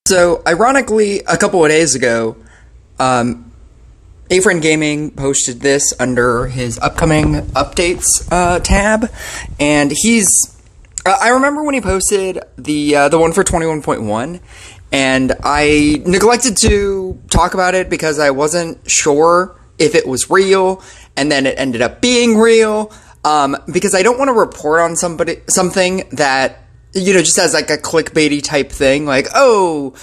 So, ironically, a couple of days ago, A-Friend Gaming posted this under his upcoming updates tab, and I remember when he posted the one for 21.1, and I neglected to talk about it because I wasn't sure if it was real, and then it ended up being real, because I don't want to report on something that, just as like a clickbaity type thing, like, oh,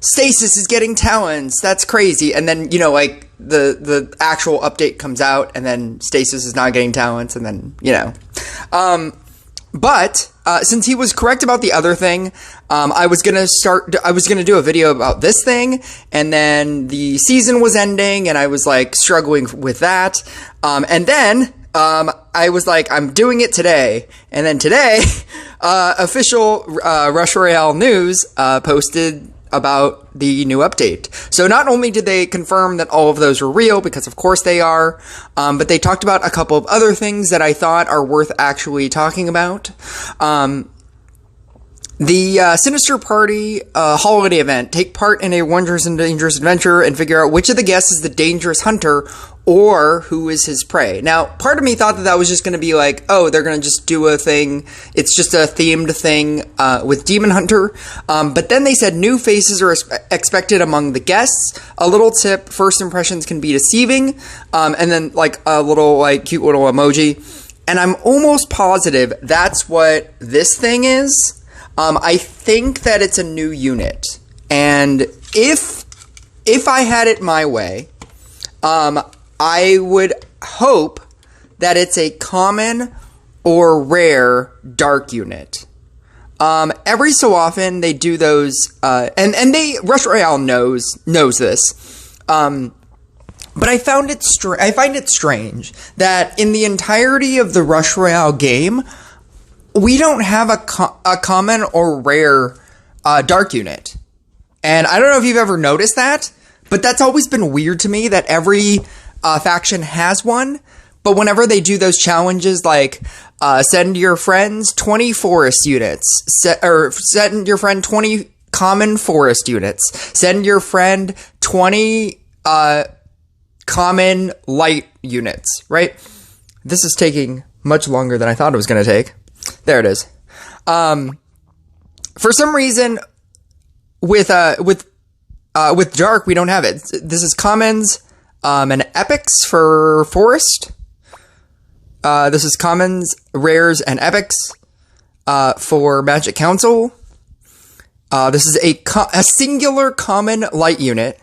Stasis is getting talents, that's crazy, and then, the actual update comes out, and then Stasis is not getting talents, and then, But, since he was correct about the other thing, I was gonna do a video about this thing, and then the season was ending, and I was, struggling with that, and then, I was like, I'm doing it today, and then today, official, Rush Royale News, posted about the new update. So not only did they confirm that all of those are real, because of course they are, but they talked about a couple of other things that I thought are worth actually talking about. The Sinister Party holiday event. Take part in a wondrous and dangerous adventure and figure out which of the guests is the dangerous hunter or who is his prey. Now, part of me thought that was just going to be like, oh, they're going to just do a thing. It's just a themed thing with Demon Hunter. But then they said new faces are expected among the guests. A little tip, first impressions can be deceiving. And then a little cute little emoji. And I'm almost positive that's what this thing is. I think that it's a new unit, and if I had it my way, I would hope that it's a common or rare dark unit. Every so often they do those, and Rush Royale knows this. But I find it strange that in the entirety of the Rush Royale game, we don't have a common or rare dark unit. And I don't know if you've ever noticed that, but that's always been weird to me that every faction has one. But whenever they do those challenges like send your friends 20 forest units, send your friend 20 common forest units, send your friend 20 common light units, right? This is taking much longer than I thought it was going to take. There it is. For some reason, with Dark, we don't have it. This is commons, and epics for forest. This is commons, rares, and epics, for Magic Council. This is a singular common light unit,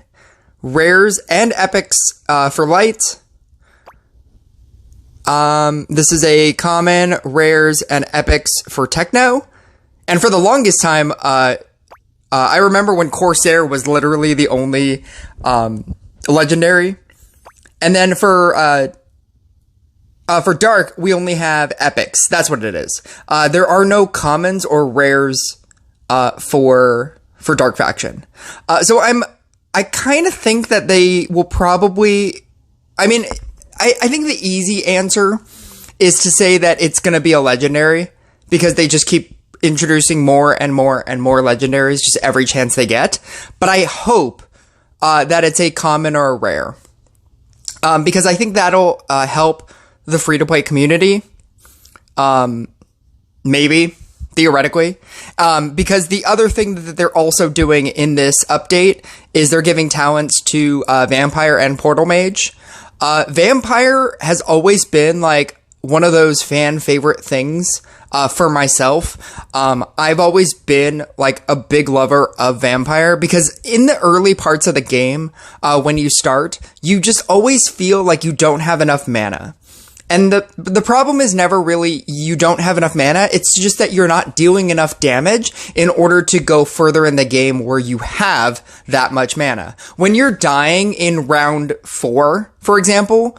rares and epics, for light. This is a common, rares, and epics for Techno. And for the longest time, I remember when Corsair was literally the only, legendary. And then for Dark, we only have epics. That's what it is. There are no commons or rares, for Dark Faction. So I kind of think that they will probably, I think the easy answer is to say that it's going to be a legendary, because they just keep introducing more and more and more legendaries just every chance they get. But I hope that it's a common or a rare, because I think that'll help the free-to-play community, maybe, theoretically, because the other thing that they're also doing in this update is they're giving talents to Vampire and Portal Mage. Vampire has always been one of those fan favorite things for myself. I've always been a big lover of Vampire, because in the early parts of the game, when you start, you just always feel like you don't have enough mana. And the problem is never really you don't have enough mana, it's just that you're not dealing enough damage in order to go further in the game where you have that much mana. When you're dying in round 4, for example,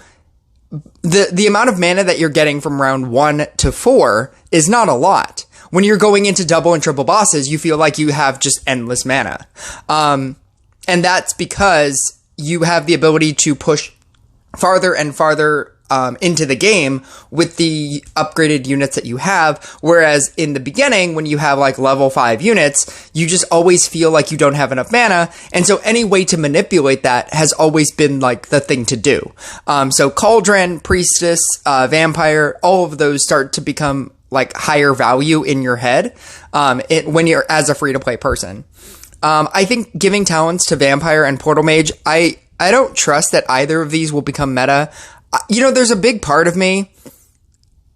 the amount of mana that you're getting from round 1 to 4 is not a lot. When you're going into double and triple bosses, you feel like you have just endless mana. And that's because you have the ability to push farther and farther into the game with the upgraded units that you have. Whereas in the beginning, when you have like level 5 units, you just always feel like you don't have enough mana. And so any way to manipulate that has always been like the thing to do. So Cauldron, Priestess, Vampire, all of those start to become like higher value in your head when you're as a free-to-play person. I think giving talents to Vampire and Portal Mage, I don't trust that either of these will become meta. There's a big part of me.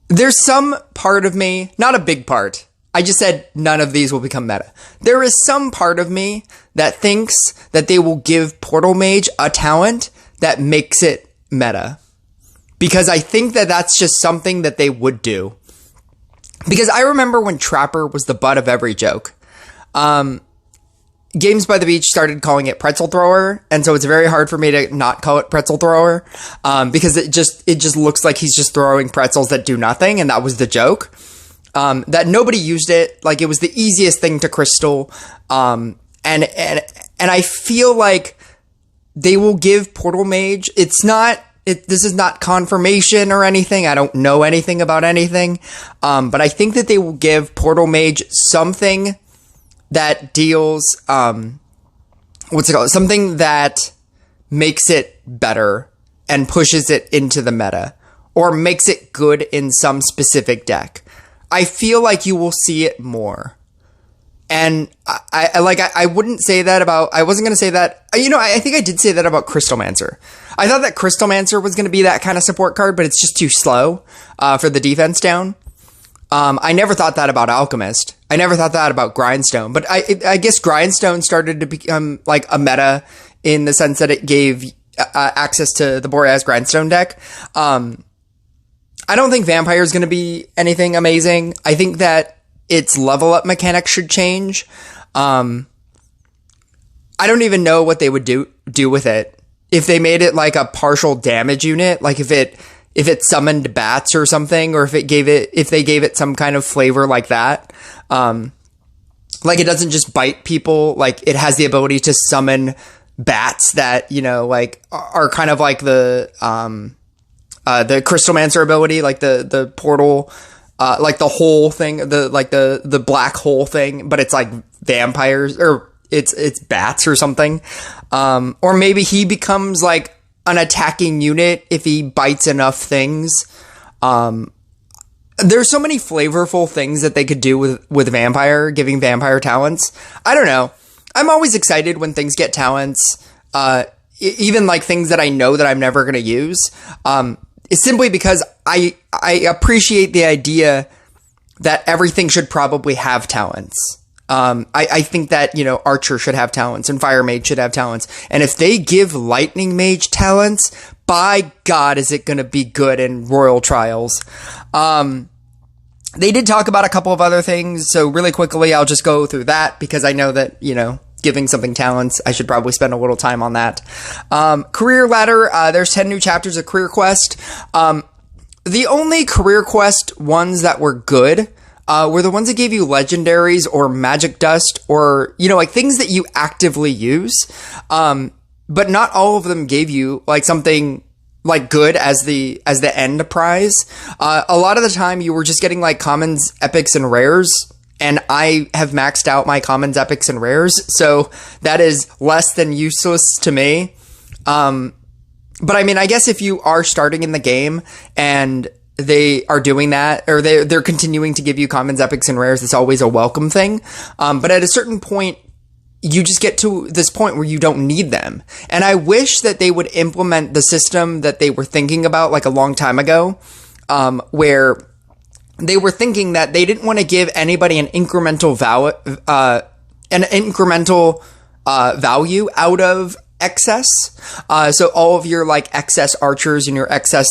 There's some part of me, not a big part. I just said none of these will become meta. There is some part of me that thinks that they will give Portal Mage a talent that makes it meta. Because I think that that's just something that they would do. Because I remember when Trapper was the butt of every joke. Games by the Beach started calling it Pretzel Thrower, and so it's very hard for me to not call it Pretzel Thrower, because it just looks like he's just throwing pretzels that do nothing, and that was the joke. That nobody used it, like it was the easiest thing to crystal, and I feel like they will give Portal Mage. This is not confirmation or anything. I don't know anything about anything, but I think that they will give Portal Mage something that deals, something that makes it better and pushes it into the meta, or makes it good in some specific deck. I feel like you will see it more. And I wouldn't say that about, I wasn't going to say that, I think I did say that about Crystalmancer. I thought that Crystalmancer was going to be that kind of support card, but it's just too slow, for the defense down. I never thought that about Alchemist. I never thought that about Grindstone, but I guess Grindstone started to become like a meta in the sense that it gave access to the Boreas Grindstone deck. I don't think Vampire is going to be anything amazing. I think that its level up mechanics should change. I don't even know what they would do with it. If they made it like a partial damage unit, like if it summoned bats or something, or if they gave it some kind of flavor like that. Like it doesn't just bite people, like it has the ability to summon bats that, like are kind of like the Crystalmancer ability, like the portal, like the whole thing, the black hole thing, but it's like vampires, or it's bats or something. Or maybe he becomes like an attacking unit if he bites enough things. There's so many flavorful things that they could do with Vampire, giving Vampire talents. I don't know. I'm always excited when things get talents, even like things that I know that I'm never going to use. It's simply because I appreciate the idea that everything should probably have talents. I think that, Archer should have talents and Fire Mage should have talents. And if they give Lightning Mage talents, by God, is it going to be good in Royal Trials. They did talk about a couple of other things, so really quickly, I'll just go through that because I know that, giving something talents, I should probably spend a little time on that. Career Ladder, there's 10 new chapters of Career Quest. The only Career Quest ones that were good were the ones that gave you legendaries or magic dust or, like things that you actively use. But not all of them gave you like something like good as the end prize. A lot of the time you were just getting like commons, epics, and rares. And I have maxed out my commons, epics, and rares. So that is less than useless to me. But I mean, I guess if you are starting in the game and they are doing that, or they're continuing to give you commons, epics, and rares, it's always a welcome thing. But at a certain point, you just get to this point where you don't need them. And I wish that they would implement the system that they were thinking about like a long time ago, where they were thinking that they didn't want to give anybody an incremental value out of excess. So all of your like excess archers and your excess,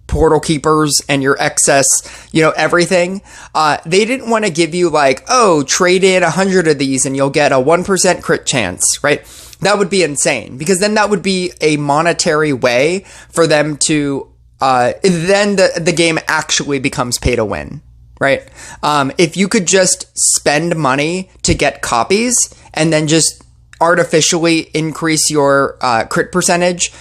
portal keepers and your excess, everything. They didn't want to give you like, trade in 100 of these and you'll get a 1% crit chance, right? That would be insane because then that would be a monetary way for them to, then the game actually becomes pay to win, right? If you could just spend money to get copies and then just artificially increase your crit percentage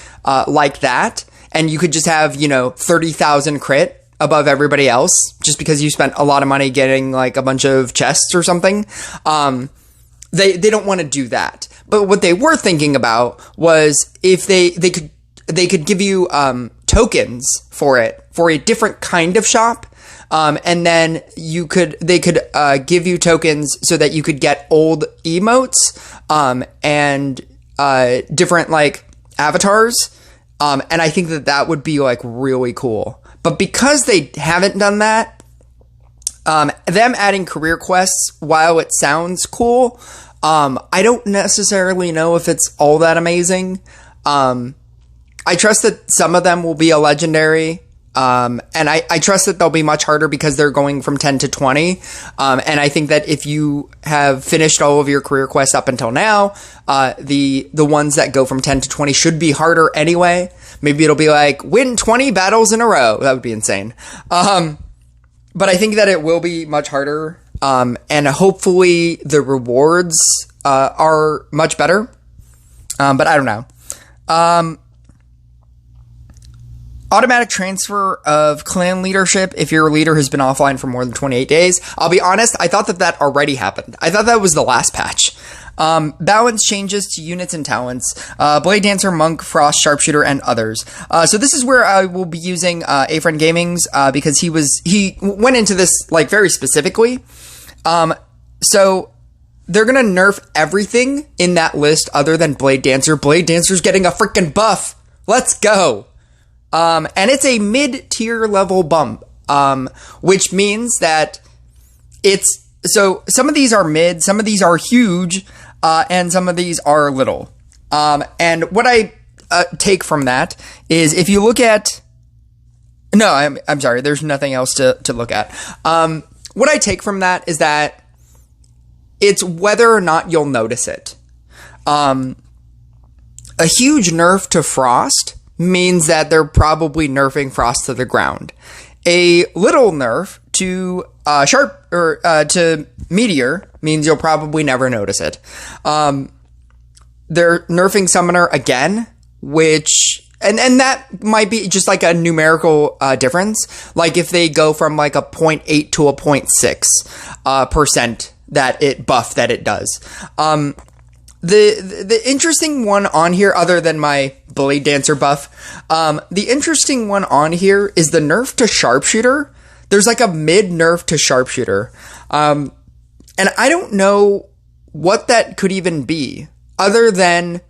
like that, and you could just have, 30,000 crit above everybody else just because you spent a lot of money getting like a bunch of chests or something. They don't want to do that. But what they were thinking about was if they could give you tokens for it for a different kind of shop. And then they could give you tokens so that you could get old emotes, and different like avatars. And I think that would be like really cool. But because they haven't done that, them adding career quests, while it sounds cool, I don't necessarily know if it's all that amazing. I trust that some of them will be a legendary. And I trust that they'll be much harder because they're going from 10 to 20. And I think that if you have finished all of your career quests up until now, the ones that go from 10 to 20 should be harder anyway. Maybe it'll be like win 20 battles in a row. That would be insane. But I think that it will be much harder. And hopefully the rewards, are much better. But I don't know. Automatic transfer of clan leadership if your leader has been offline for more than 28 days. I'll be honest, I thought that already happened. I thought that was the last patch. Balance changes to units and talents. Blade Dancer, Monk, Frost, Sharpshooter, and others. So this is where I will be using A-Friend Gaming's, because he went into this like very specifically. So they're gonna nerf everything in that list other than Blade Dancer. Blade Dancer's getting a freaking buff. Let's go. And it's a mid-tier level bump, which means that so some of these are mid, some of these are huge, and some of these are little. And what I take from that is if you look at, no, I'm sorry, there's nothing else to look at. What I take from that is that it's whether or not you'll notice it. A huge nerf to Frost means that they're probably nerfing Frost to the ground. A little nerf to to Meteor means you'll probably never notice it. They're nerfing Summoner again, which and that might be just like a numerical difference. Like if they go from like a 0.8 to a 0.6 percent that it buff that it does. The interesting one on here, other than my Blade Dancer buff, the interesting one on here is the nerf to Sharpshooter. There's like a mid nerf to Sharpshooter. And I don't know what that could even be, other than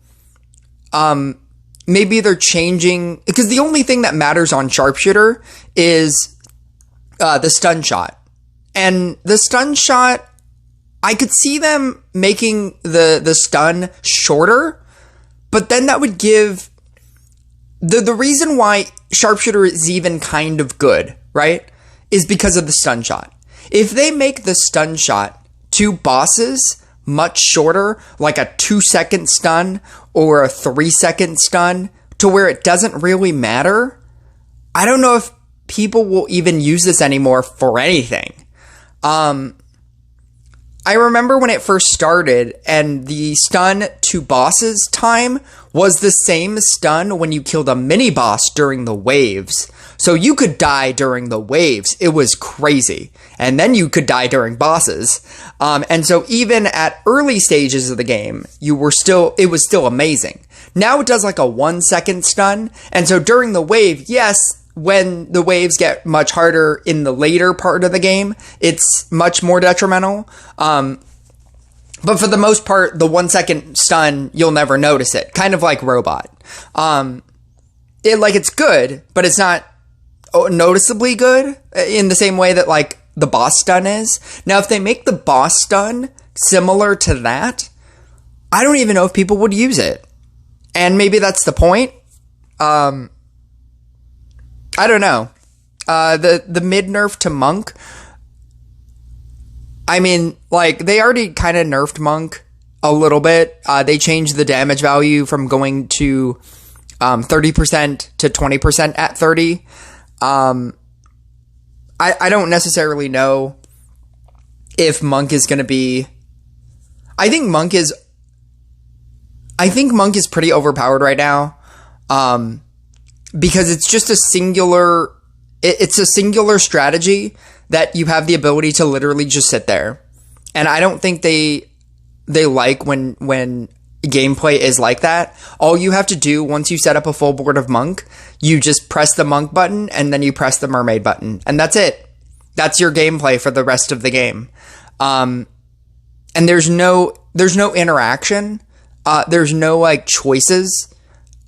maybe they're changing, because the only thing that matters on Sharpshooter is the stun shot. And the stun shot, I could see them making the stun shorter, but then that would give the reason why Sharpshooter is even kind of good, right, is because of the stun shot. If they make the stun shot to bosses much shorter, like a 2-second stun or a 3-second stun, to where it doesn't really matter, I don't know if people will even use this anymore for anything. I remember when it first started, and the stun to bosses time was the same stun when you killed a mini-boss during the waves. So you could die during the waves. It was crazy. And then you could die during bosses. And so even at early stages of the game, it was still amazing. Now it does like a 1-second stun. And so during the wave, yes, when the waves get much harder in the later part of the game, it's much more detrimental. But for the most part, the 1-second stun, you'll never notice it. Kind of like Robot. It's good, but it's not noticeably good in the same way that like the boss stun is. Now, if they make the boss stun similar to that, I don't even know if people would use it. And maybe that's the point. I don't know. The mid nerf to Monk, I mean, like, they already kind of nerfed Monk a little bit. They changed the damage value from going to 30% to 20% at 30. I don't necessarily know if Monk is going to be... I think Monk is pretty overpowered right now. because it's just a singular, it's a singular strategy that you have the ability to literally just sit there. And I don't think they like when gameplay is like that. All you have to do once you set up a full board of monk, you just press the monk button and then you press the mermaid button, and that's it. That's your gameplay for the rest of the game. And there's no interaction. There's no like choices.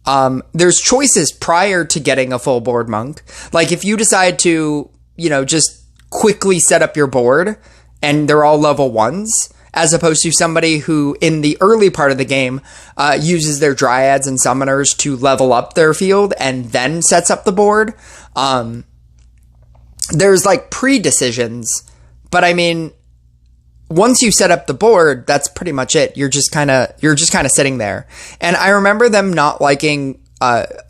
There's choices prior to getting a full board monk. Like if you decide to, just quickly set up your board and they're all level 1s, as opposed to somebody who in the early part of the game uses their dryads and summoners to level up their field and then sets up the board. There's like pre-decisions, but I mean, once you set up the board, that's pretty much it. You're just kind of sitting there. And I remember them not liking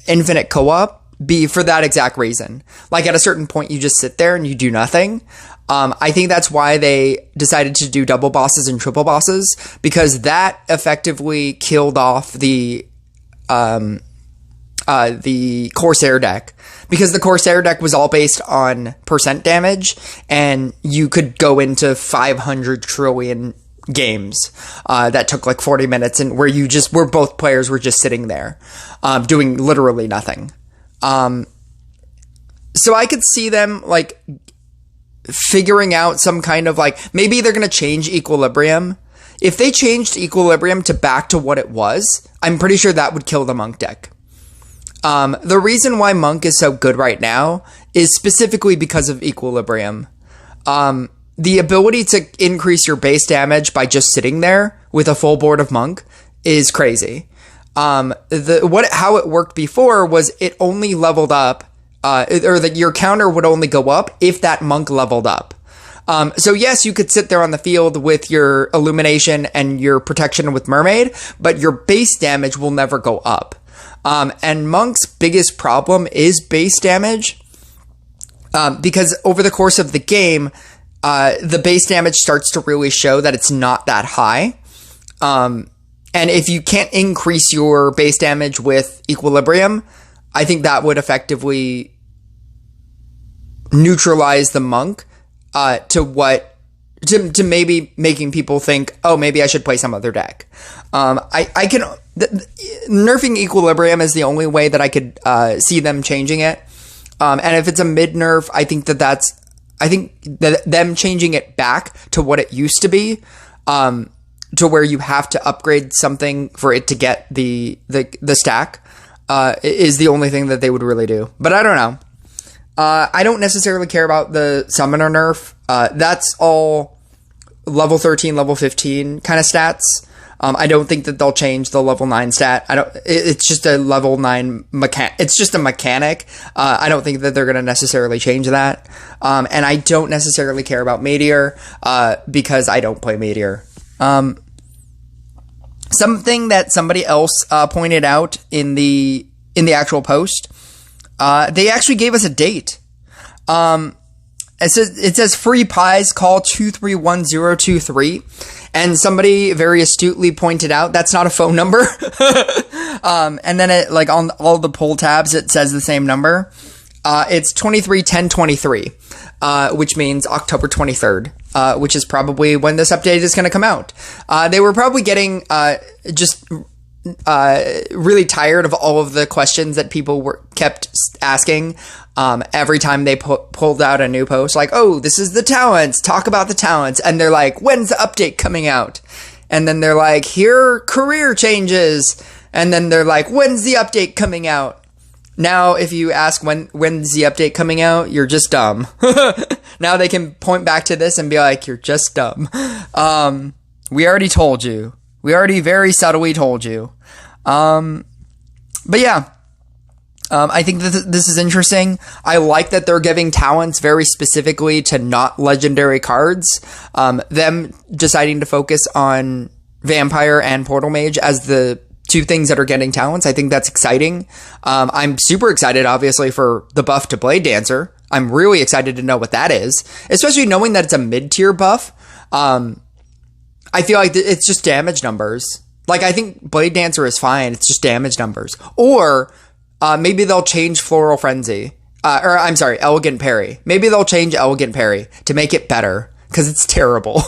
infinite co-op for that exact reason. Like at a certain point, you just sit there and you do nothing. I think that's why they decided to do double bosses and triple bosses, because that effectively killed off the Corsair deck, because the Corsair deck was all based on percent damage, and you could go into 500 trillion games that took like 40 minutes, and where both players were just sitting there doing literally nothing. So I could see them like figuring out some kind of like, maybe they're going to change equilibrium. If they changed equilibrium back to what it was, I'm pretty sure that would kill the monk deck. The reason why monk is so good right now is specifically because of equilibrium. The ability to increase your base damage by just sitting there with a full board of monk is crazy. How it worked before was it only leveled up, your counter would only go up if that monk leveled up. So yes, you could sit there on the field with your illumination and your protection with mermaid, but your base damage will never go up. And monk's biggest problem is base damage, because over the course of the game, the base damage starts to really show that it's not that high. And if you can't increase your base damage with equilibrium, I think that would effectively neutralize the monk to maybe making people think, oh, maybe I should play some other deck. Nerfing equilibrium is the only way that I could see them changing it. And if it's a mid nerf, I think that them changing it back to what it used to be, to where you have to upgrade something for it to get the stack, is the only thing that they would really do. But I don't know. I don't necessarily care about the summoner nerf. That's all level 13, level 15 kind of stats. I don't think that they'll change the level 9 stat. It's just a level 9 it's just a mechanic. I don't think that they're going to necessarily change that. And I don't necessarily care about Meteor, because I don't play Meteor. Something that somebody else pointed out in the actual post, they actually gave us a date. It says free pies, call 231023, and somebody very astutely pointed out that's not a phone number. And then it, like, on all the poll tabs, it says the same number. It's 231023, which means October 23rd, which is probably when this update is going to come out. They were probably getting really tired of all of the questions that people kept asking every time they pulled out a new post, like, oh, this is the talents, talk about the talents, and they're like, when's the update coming out? And then they're like, here are career changes, and then they're like, when's the update coming out? Now, if you ask when's the update coming out, you're just dumb. Now they can point back to this and be like, you're just dumb. We already told you. We already very subtly told you. But yeah, I think that this is interesting. I like that they're giving talents very specifically to not legendary cards. Them deciding to focus on Vampire and Portal Mage as the two things that are getting talents. I think that's exciting. I'm super excited, obviously, for the buff to Blade Dancer. I'm really excited to know what that is, especially knowing that it's a mid-tier buff. I feel like it's just damage numbers. Like, I think Blade Dancer is fine. It's just damage numbers. Or maybe they'll change Floral Frenzy. Elegant Parry. Maybe they'll change Elegant Parry to make it better, because it's terrible.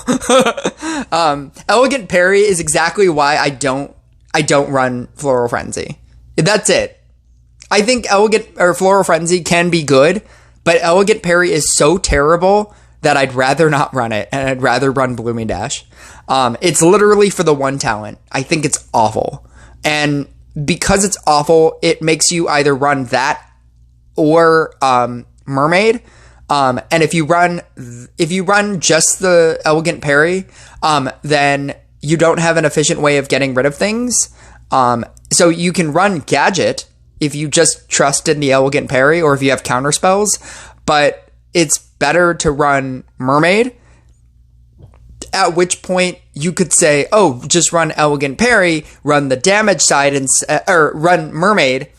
Elegant Parry is exactly why I don't run Floral Frenzy. That's it. I think Floral Frenzy can be good, but Elegant Parry is so terrible that I'd rather not run it, and I'd rather run Blooming Dash. It's literally for the one talent. I think it's awful. And because it's awful, it makes you either run that or Mermaid. And if you run just the Elegant Parry, then you don't have an efficient way of getting rid of things. So you can run Gadget if you just trust in the Elegant Parry, or if you have counter spells, but it's better to run Mermaid, at which point you could say, oh, just run Elegant Parry, run the damage side, or run Mermaid,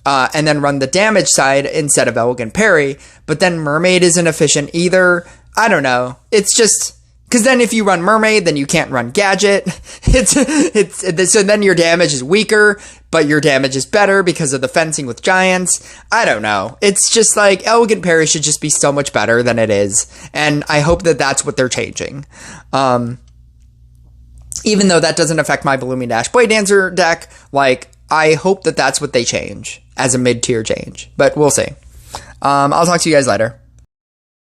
and then run the damage side instead of Elegant Parry. But then Mermaid isn't efficient either. I don't know. It's just, because then if you run Mermaid, then you can't run Gadget. So then your damage is weaker, but your damage is better because of the fencing with giants. I don't know. It's just like Elegant Parry should just be so much better than it is. And I hope that that's what they're changing. Even though that doesn't affect my Blooming Dash Blade Dancer deck, like, I hope that that's what they change as a mid-tier change. But we'll see. I'll talk to you guys later.